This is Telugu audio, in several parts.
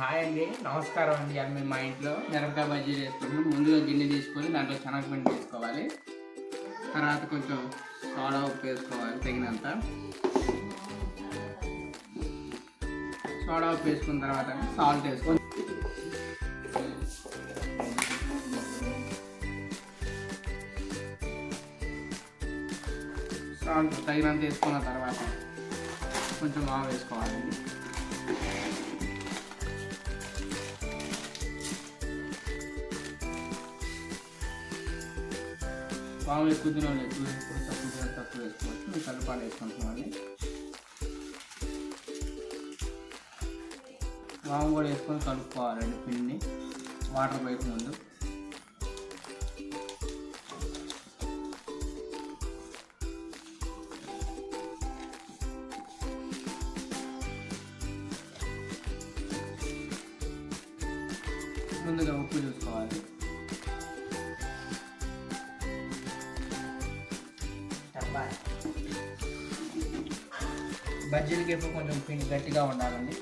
హాయ్ అండి, నమస్కారం అండి. అది మేము మా ఇంట్లో మిరపకాయ బజ్జీ చేసుకుంటున్నాం. ముందుగా గిన్నె తీసుకొని దాంట్లో శనగపిండి వేసుకోవాలి. తర్వాత కొంచెం సోడా ఉప్పు వేసుకోవాలి తగినంత. సోడా ఉప్పు వేసుకున్న తర్వాత సాల్ట్ వేసుకొని సాల్ట్ తగినంత వేసుకున్న తర్వాత కొంచెం మావ వేసుకోవాలండి. పాము ఎక్కువ తినాలి, ఎక్కువ వేసుకోవచ్చు, తక్కువ వేసుకోవచ్చు. మేము కలుపాలు వేసుకుంటున్నామండి. పాము కూడా వేసుకొని కలుపుకోవాలండి పిండిని వాటర్ పోయక ముందు. ముందుగా ఉప్పు చూసుకోవాలి. బజ్జీలకి ఎప్పుడు కొంచెం పిండి గట్టిగా ఉండాలండి.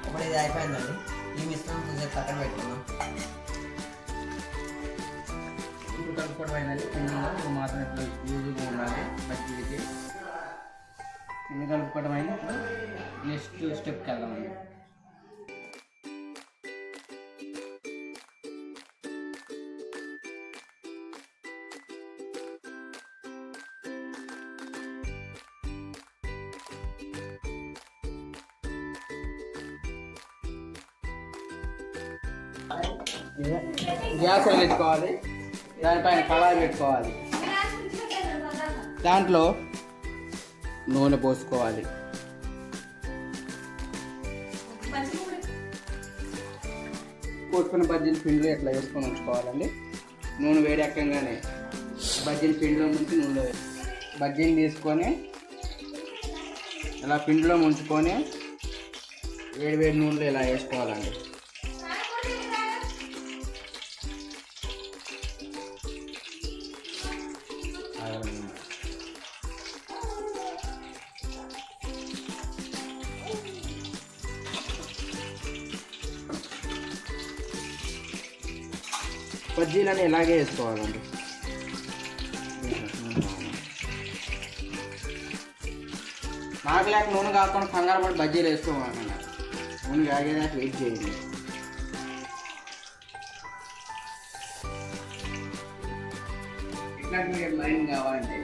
ఇప్పుడు ఇది అయిపోయిందండి. ఈ మిశ్రమం కొంచెం పక్కన పెట్టుకున్నాం. ఇప్పుడు కలుపుకోవడం అయిందండి. పిండిలో మాత్రం ఇట్లా యూజ్గా ఉండాలి బజ్జీలకి. పిండి కలుపుకోవడం అయింది. నెక్స్ట్ స్టెప్కి వెళ్దామండి. గ్యాస్ వెలిగించుకోవాలి. దానిపైన కళాయి పెట్టుకోవాలి. దాంట్లో నూనె పోసుకోవాలి. పోసుకున్న బజ్జీల పిండిలో ఇట్లా వేసుకొని ఉంచుకోవాలండి. నూనె వేడెక్కగానే బజ్జీల పిండిలో ముంచి నూనె బజ్జీలు తీసుకొని ఇలా పిండిలో ముంచుకొని వేడి వేడి నూనెలో ఇలా వేసుకోవాలండి. బజ్జీలని ఇలాగే వేసుకోవాలండి. నాకు లేక నూనె కాకుండా కంగారు పడి బజ్జీలు వేసుకోవాలన్నా. నూనె కాగేదాకా వెయిట్ చేయండి. ఇట్లాంటి లైన్ కావాలంటే